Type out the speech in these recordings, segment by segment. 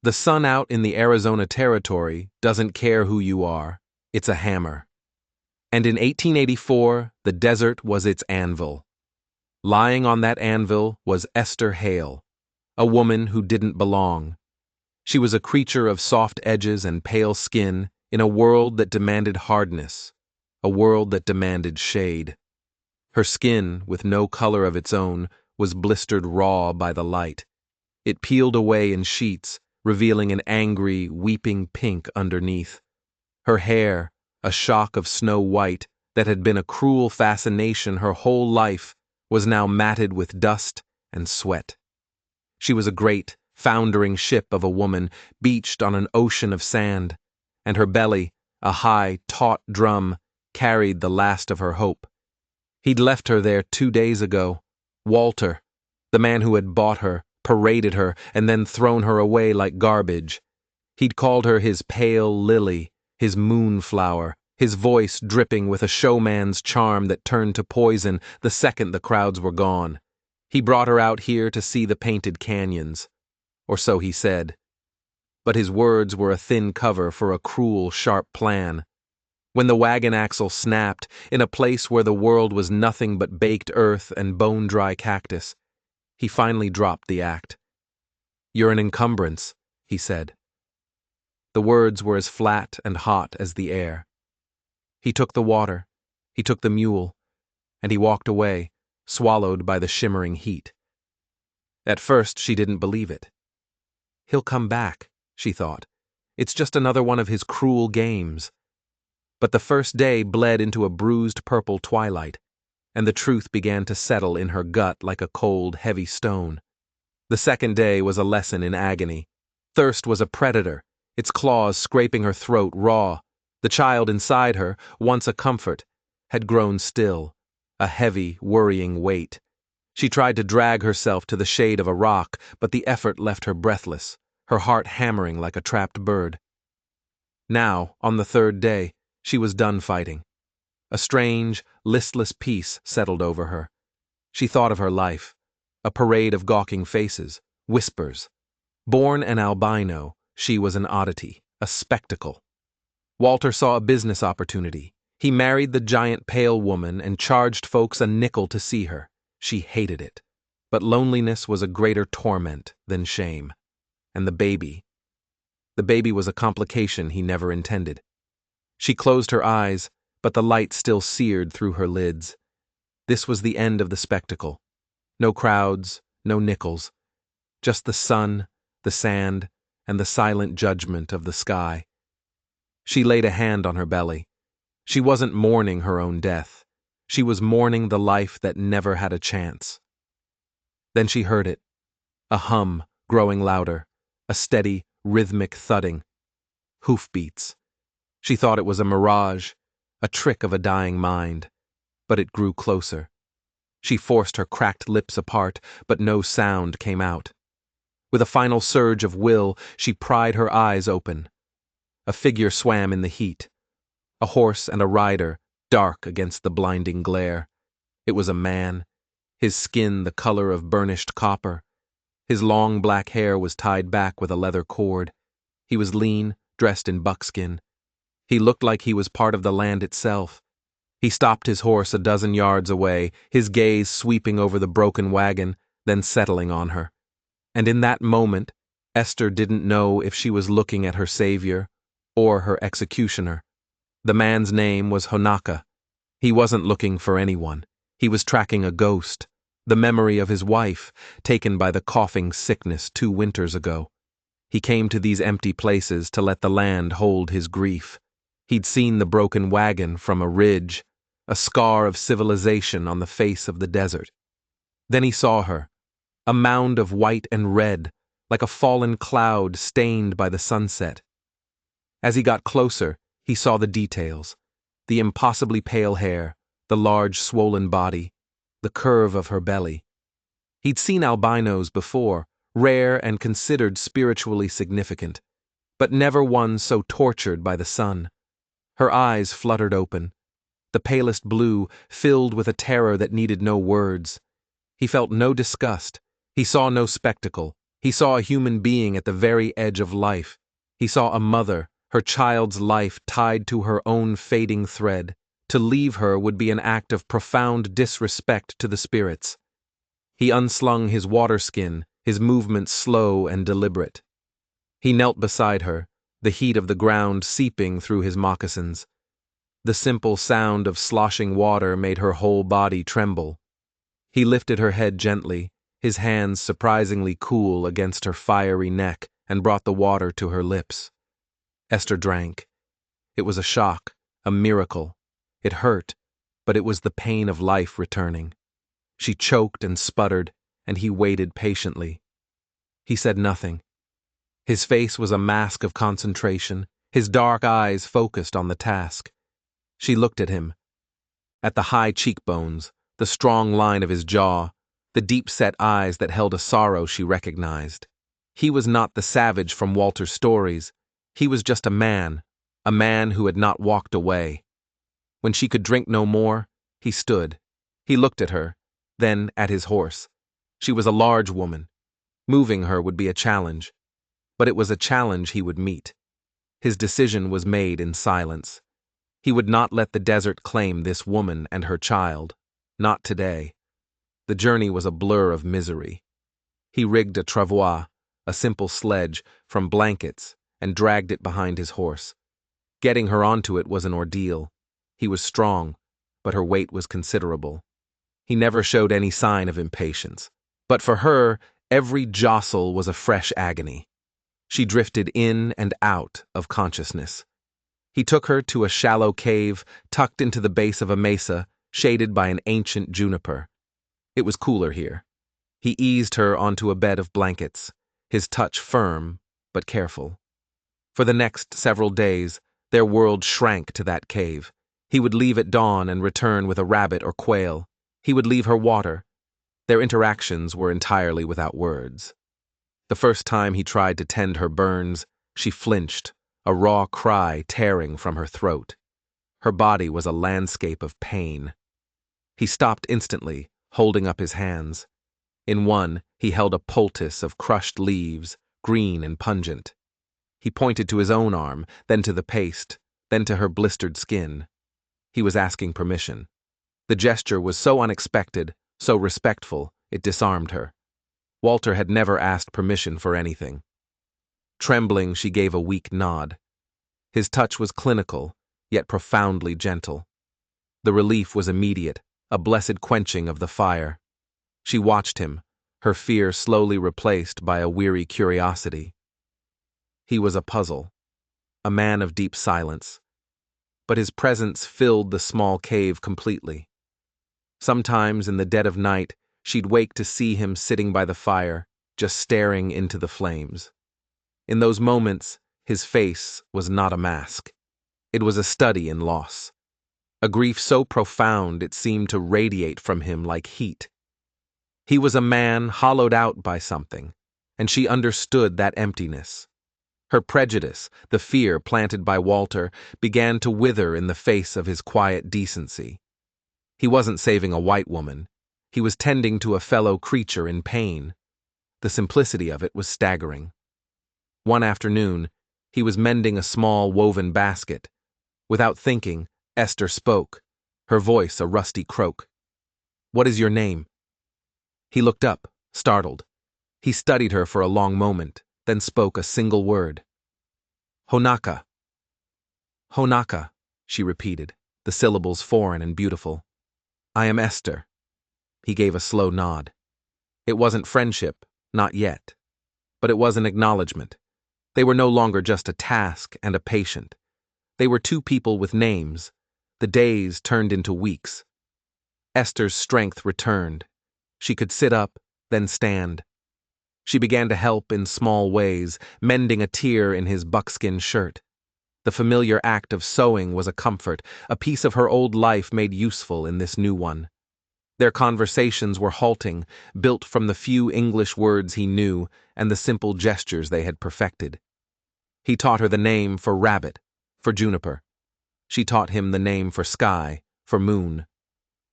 The sun out in the Arizona territory doesn't care who you are. It's a hammer. And in 1884, the desert was its anvil. Lying on that anvil was Esther Hale, a woman who didn't belong. She was a creature of soft edges and pale skin in a world that demanded hardness, a world that demanded shade. Her skin, with no color of its own, was blistered raw by the light. It peeled away in sheets, revealing an angry, weeping pink underneath. Her hair, a shock of snow white that had been a cruel fascination her whole life, was now matted with dust and sweat. She was a great, foundering ship of a woman beached on an ocean of sand, and her belly, a high, taut drum, carried the last of her hope. He'd left her there 2 days ago. Walter, the man who had bought her, paraded her, and then thrown her away like garbage. He'd called her his pale lily, his moonflower, his voice dripping with a showman's charm that turned to poison the second the crowds were gone. He brought her out here to see the painted canyons, or so he said. But his words were a thin cover for a cruel, sharp plan. When the wagon axle snapped, in a place where the world was nothing but baked earth and bone-dry cactus, he finally dropped the act. "You're an encumbrance," he said. The words were as flat and hot as the air. He took the water, he took the mule, and he walked away, swallowed by the shimmering heat. At first she didn't believe it. He'll come back, she thought. It's just another one of his cruel games. But the first day bled into a bruised purple twilight, and the truth began to settle in her gut like a cold, heavy stone. The second day was a lesson in agony. Thirst was a predator, its claws scraping her throat raw. The child inside her, once a comfort, had grown still, a heavy, worrying weight. She tried to drag herself to the shade of a rock, but the effort left her breathless, her heart hammering like a trapped bird. Now, on the third day, she was done fighting. A strange, listless peace settled over her. She thought of her life, a parade of gawking faces, whispers. Born an albino, she was an oddity, a spectacle. Walter saw a business opportunity. He married the giant pale woman and charged folks a nickel to see her. She hated it. But loneliness was a greater torment than shame. And the baby was a complication he never intended. She closed her eyes, but the light still seared through her lids. This was the end of the spectacle. No crowds, no nickels. Just the sun, the sand, and the silent judgment of the sky. She laid a hand on her belly. She wasn't mourning her own death. She was mourning the life that never had a chance. Then she heard it. A hum, growing louder. A steady, rhythmic thudding. Hoofbeats. She thought it was a mirage, a trick of a dying mind. But it grew closer. She forced her cracked lips apart, but no sound came out. With a final surge of will, she pried her eyes open. A figure swam in the heat. A horse and a rider, dark against the blinding glare. It was a man, his skin the color of burnished copper. His long black hair was tied back with a leather cord. He was lean, dressed in buckskin. He looked like he was part of the land itself. He stopped his horse a dozen yards away, his gaze sweeping over the broken wagon, then settling on her. And in that moment, Esther didn't know if she was looking at her savior or her executioner. The man's name was Honaka. He wasn't looking for anyone. He was tracking a ghost, the memory of his wife, taken by the coughing sickness 2 winters ago. He came to these empty places to let the land hold his grief. He'd seen the broken wagon from a ridge, a scar of civilization on the face of the desert. Then he saw her, a mound of white and red, like a fallen cloud stained by the sunset. As he got closer, he saw the details, the impossibly pale hair, the large swollen body, the curve of her belly. He'd seen albinos before, rare and considered spiritually significant, but never one so tortured by the sun. Her eyes fluttered open, the palest blue filled with a terror that needed no words. He felt no disgust, he saw no spectacle, He saw a human being at the very edge of life. He saw a mother, her child's life tied to her own fading thread. To leave her would be an act of profound disrespect to the spirits. He unslung his water skin, his movements slow and deliberate. He knelt beside her, the heat of the ground seeping through his moccasins. The simple sound of sloshing water made her whole body tremble. He lifted her head gently, his hands surprisingly cool against her fiery neck, and brought the water to her lips. Esther drank. It was a shock, a miracle. It hurt, but it was the pain of life returning. She choked and sputtered, and he waited patiently. He said nothing. His face was a mask of concentration, his dark eyes focused on the task. She looked at him. At the high cheekbones, the strong line of his jaw, the deep-set eyes that held a sorrow she recognized. He was not the savage from Walter's stories. He was just a man who had not walked away. When she could drink no more, he stood. He looked at her, then at his horse. She was a large woman. Moving her would be a challenge, but it was a challenge he would meet. His decision was made in silence. He would not let the desert claim this woman and her child. Not today. The journey was a blur of misery. He rigged a travois, a simple sledge, from blankets, and dragged it behind his horse. Getting her onto it was an ordeal. He was strong, but her weight was considerable. He never showed any sign of impatience. But for her, every jostle was a fresh agony. She drifted in and out of consciousness. He took her to a shallow cave tucked into the base of a mesa, shaded by an ancient juniper. It was cooler here. He eased her onto a bed of blankets, his touch firm but careful. For the next several days, their world shrank to that cave. He would leave at dawn and return with a rabbit or quail. He would leave her water. Their interactions were entirely without words. The first time he tried to tend her burns, she flinched, a raw cry tearing from her throat. Her body was a landscape of pain. He stopped instantly, holding up his hands. In one, he held a poultice of crushed leaves, green and pungent. He pointed to his own arm, then to the paste, then to her blistered skin. He was asking permission. The gesture was so unexpected, so respectful, it disarmed her. Walter had never asked permission for anything. Trembling, she gave a weak nod. His touch was clinical, yet profoundly gentle. The relief was immediate, a blessed quenching of the fire. She watched him, her fear slowly replaced by a weary curiosity. He was a puzzle, a man of deep silence, but his presence filled the small cave completely. Sometimes in the dead of night, she'd wake to see him sitting by the fire, just staring into the flames. In those moments, his face was not a mask. It was a study in loss. A grief so profound it seemed to radiate from him like heat. He was a man hollowed out by something, and she understood that emptiness. Her prejudice, the fear planted by Walter, began to wither in the face of his quiet decency. He wasn't saving a white woman. He was tending to a fellow creature in pain. The simplicity of it was staggering. One afternoon, he was mending a small woven basket. Without thinking, Esther spoke, her voice a rusty croak. "What is your name?" He looked up, startled. He studied her for a long moment, then spoke a single word. "Honaka." "Honaka," she repeated, the syllables foreign and beautiful. "I am Esther." He gave a slow nod. It wasn't friendship, not yet. But it was an acknowledgement. They were no longer just a task and a patient. They were two people with names. The days turned into weeks. Esther's strength returned. She could sit up, then stand. She began to help in small ways, mending a tear in his buckskin shirt. The familiar act of sewing was a comfort, a piece of her old life made useful in this new one. Their conversations were halting, built from the few English words he knew and the simple gestures they had perfected. He taught her the name for rabbit, for juniper. She taught him the name for sky, for moon.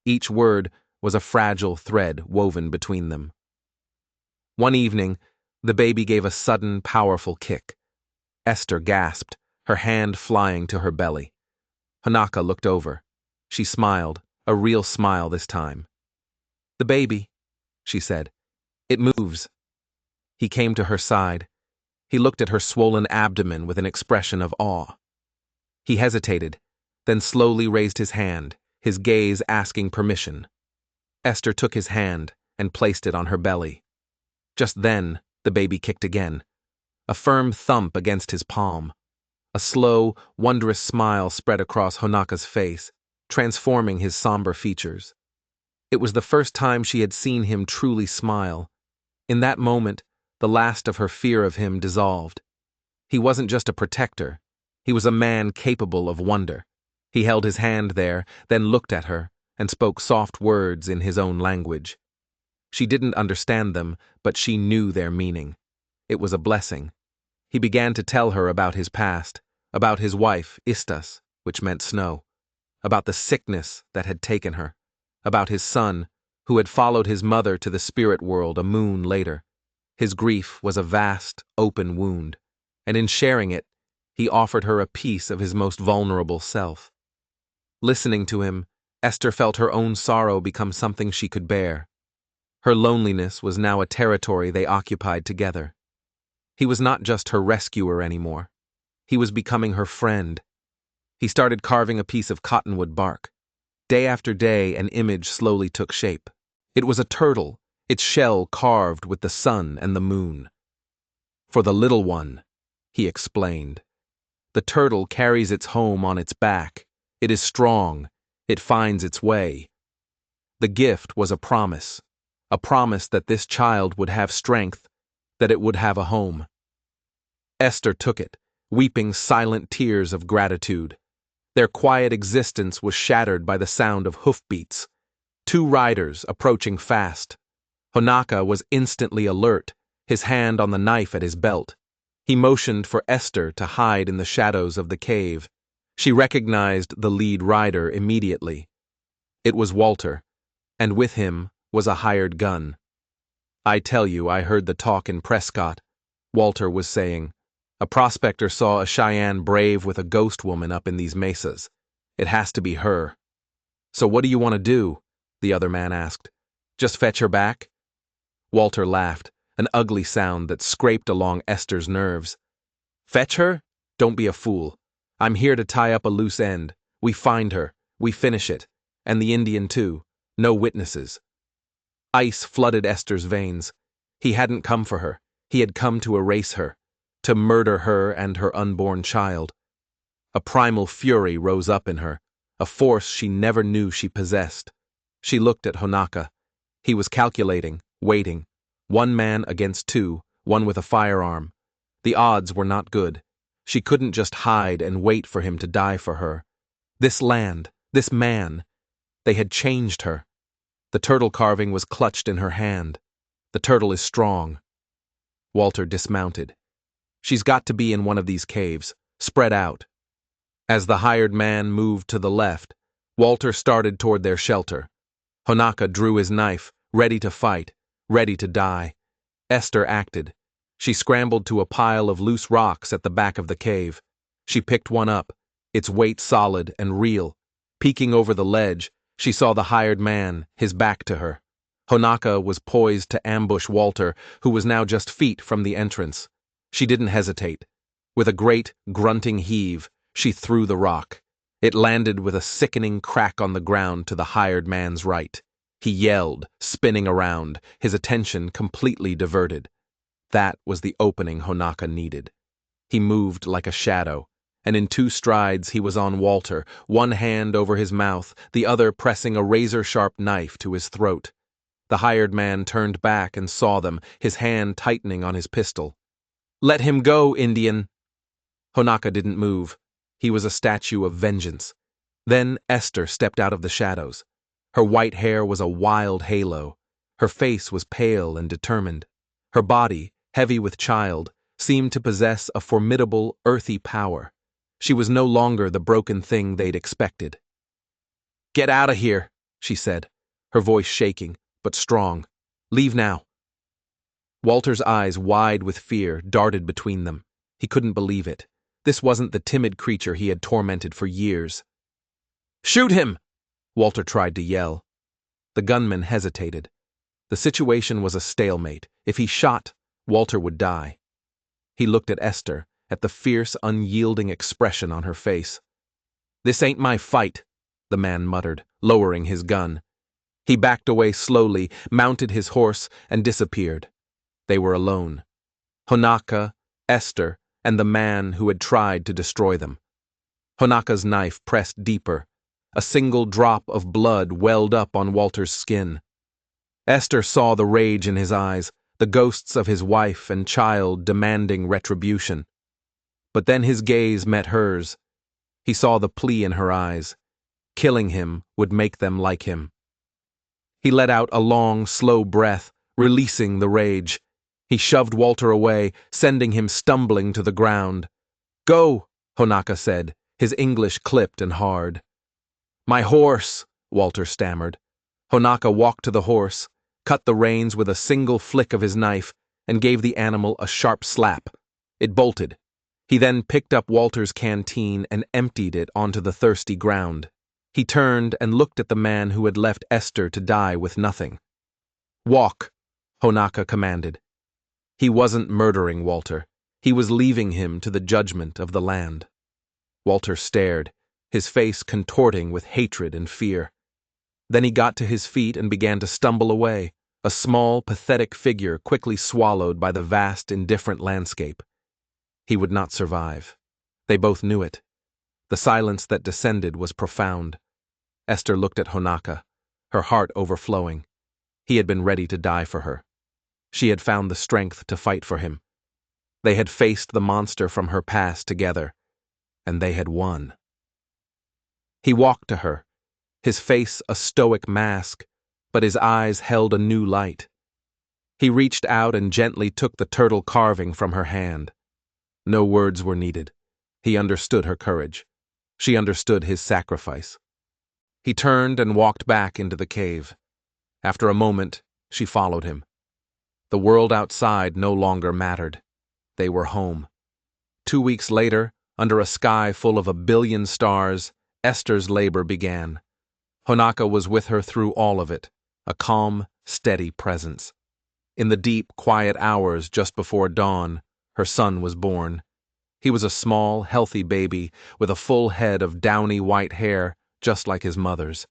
Each word was a fragile thread woven between them. One evening, The baby gave a sudden, powerful kick. Esther gasped, her hand flying to her belly. Hanaka looked over. She smiled, a real smile this time. "The baby," she said. "It moves." He came to her side. He looked at her swollen abdomen with an expression of awe. He hesitated, then slowly raised his hand, his gaze asking permission. Esther took his hand and placed it on her belly. Just then, the baby kicked again. A firm thump against his palm. A slow, wondrous smile spread across Honaka's face, transforming his somber features. It was the first time she had seen him truly smile. In that moment, the last of her fear of him dissolved. He wasn't just a protector. He was a man capable of wonder. He held his hand there, then looked at her, and spoke soft words in his own language. She didn't understand them, but she knew their meaning. It was a blessing. He began to tell her about his past, about his wife, Istas, which meant snow, about the sickness that had taken her, about his son, who had followed his mother to the spirit world a moon later. His grief was a vast, open wound, and in sharing it, he offered her a piece of his most vulnerable self. Listening to him, Esther felt her own sorrow become something she could bear. Her loneliness was now a territory they occupied together. He was not just her rescuer anymore. He was becoming her friend. He started carving a piece of cottonwood bark. Day after day, an image slowly took shape. It was a turtle, its shell carved with the sun and the moon. "For the little one," he explained. "The turtle carries its home on its back. It is strong. It finds its way." The gift was a promise that this child would have strength, that it would have a home. Esther took it, weeping silent tears of gratitude. Their quiet existence was shattered by the sound of hoofbeats. 2 riders approaching fast. Honaka was instantly alert, his hand on the knife at his belt. He motioned for Esther to hide in the shadows of the cave. She recognized the lead rider immediately. It was Walter, and with him was a hired gun. "I tell you, I heard the talk in Prescott," Walter was saying. "A prospector saw a Cheyenne brave with a ghost woman up in these mesas. It has to be her." "So what do you want to do?" the other man asked. "Just fetch her back?" Walter laughed, an ugly sound that scraped along Esther's nerves. "Fetch her? Don't be a fool. I'm here to tie up a loose end. We find her, we finish it, and the Indian too. No witnesses." Ice flooded Esther's veins. He hadn't come for her. He had come to erase her, to murder her and her unborn child. A primal fury rose up in her, a force she never knew she possessed. She looked at Honaka. He was calculating, waiting. 1 man against 2, one with a firearm. The odds were not good. She couldn't just hide and wait for him to die for her. This land, this man, they had changed her. The turtle carving was clutched in her hand. The turtle is strong. Walter dismounted. "She's got to be in one of these caves, spread out." As the hired man moved to the left, Walter started toward their shelter. Honaka drew his knife, ready to fight, ready to die. Esther acted. She scrambled to a pile of loose rocks at the back of the cave. She picked one up, its weight solid and real. Peeking over the ledge, she saw the hired man, his back to her. Honaka was poised to ambush Walter, who was now just feet from the entrance. She didn't hesitate. With a great, grunting heave, she threw the rock. It landed with a sickening crack on the ground to the hired man's right. He yelled, spinning around, his attention completely diverted. That was the opening Honaka needed. He moved like a shadow, and in 2 strides he was on Walter, one hand over his mouth, the other pressing a razor-sharp knife to his throat. The hired man turned back and saw them, his hand tightening on his pistol. "Let him go, Indian!" Honaka didn't move. He was a statue of vengeance. Then Esther stepped out of the shadows. Her white hair was a wild halo. Her face was pale and determined. Her body, heavy with child, seemed to possess a formidable, earthy power. She was no longer the broken thing they'd expected. "Get out of here," she said, her voice shaking, but strong. "Leave now." Walter's eyes, wide with fear, darted between them. He couldn't believe it. This wasn't the timid creature he had tormented for years. "Shoot him!" Walter tried to yell. The gunman hesitated. The situation was a stalemate. If he shot, Walter would die. He looked at Esther, at the fierce, unyielding expression on her face. "This ain't my fight," the man muttered, lowering his gun. He backed away slowly, mounted his horse, and disappeared. They were alone. Honaka, Esther, and the man who had tried to destroy them. Honaka's knife pressed deeper. A single drop of blood welled up on Walter's skin. Esther saw the rage in his eyes, the ghosts of his wife and child demanding retribution. But then his gaze met hers. He saw the plea in her eyes. Killing him would make them like him. He let out a long, slow breath, releasing the rage. He shoved Walter away, sending him stumbling to the ground. "Go," Honaka said, his English clipped and hard. "My horse," Walter stammered. Honaka walked to the horse, cut the reins with a single flick of his knife, and gave the animal a sharp slap. It bolted. He then picked up Walter's canteen and emptied it onto the thirsty ground. He turned and looked at the man who had left Esther to die with nothing. "Walk," Honaka commanded. He wasn't murdering Walter. He was leaving him to the judgment of the land. Walter stared, his face contorting with hatred and fear. Then he got to his feet and began to stumble away, a small, pathetic figure quickly swallowed by the vast, indifferent landscape. He would not survive. They both knew it. The silence that descended was profound. Esther looked at Honaka, her heart overflowing. He had been ready to die for her. She had found the strength to fight for him. They had faced the monster from her past together, and they had won. He walked to her, his face a stoic mask, but his eyes held a new light. He reached out and gently took the turtle carving from her hand. No words were needed. He understood her courage. She understood his sacrifice. He turned and walked back into the cave. After a moment, she followed him. The world outside no longer mattered. They were home. 2 weeks later, under a sky full of 1 billion stars, Esther's labor began. Honaka was with her through all of it, a calm, steady presence. In the deep, quiet hours just before dawn, her son was born. He was a small, healthy baby with a full head of downy white hair, just like his mother's.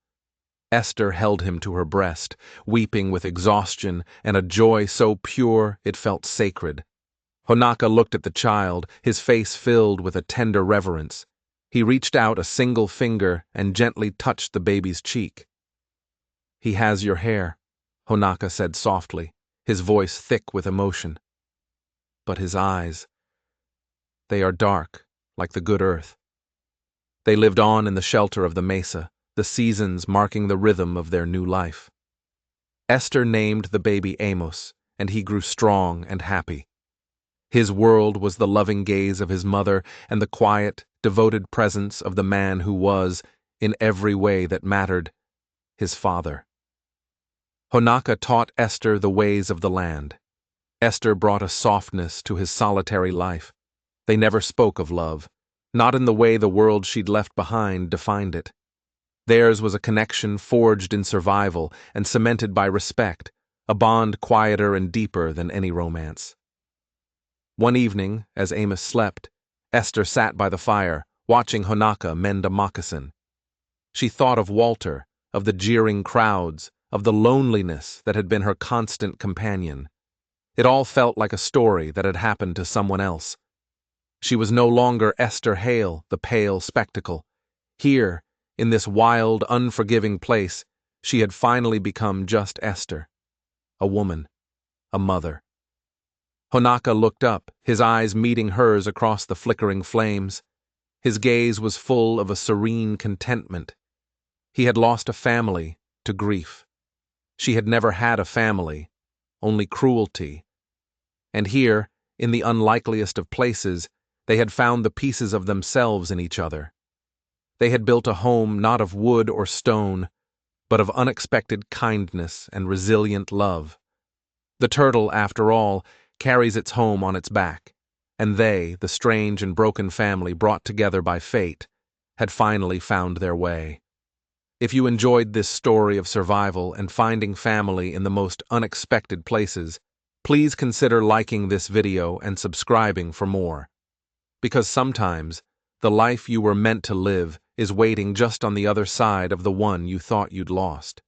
Esther held him to her breast, weeping with exhaustion and a joy so pure it felt sacred. Honaka looked at the child, his face filled with a tender reverence. He reached out a single finger and gently touched the baby's cheek. "He has your hair," Honaka said softly, his voice thick with emotion. "But his eyes, they are dark, like the good earth." They lived on in the shelter of the mesa, the seasons marking the rhythm of their new life. Esther named the baby Amos, and he grew strong and happy. His world was the loving gaze of his mother and the quiet, devoted presence of the man who was, in every way that mattered, his father. Honaka taught Esther the ways of the land. Esther brought a softness to his solitary life. They never spoke of love, not in the way the world she'd left behind defined it. Theirs was a connection forged in survival and cemented by respect, a bond quieter and deeper than any romance. One evening, as Amos slept, Esther sat by the fire, watching Honaka mend a moccasin. She thought of Walter, of the jeering crowds, of the loneliness that had been her constant companion. It all felt like a story that had happened to someone else. She was no longer Esther Hale, the pale spectacle. Here, in this wild, unforgiving place, she had finally become just Esther. A woman. A mother. Honaka looked up, his eyes meeting hers across the flickering flames. His gaze was full of a serene contentment. He had lost a family to grief. She had never had a family, only cruelty. And here, in the unlikeliest of places, they had found the pieces of themselves in each other. They had built a home not of wood or stone, but of unexpected kindness and resilient love. The turtle, after all, carries its home on its back, and they, the strange and broken family brought together by fate, had finally found their way. If you enjoyed this story of survival and finding family in the most unexpected places, please consider liking this video and subscribing for more. Because sometimes, the life you were meant to live is waiting just on the other side of the one you thought you'd lost.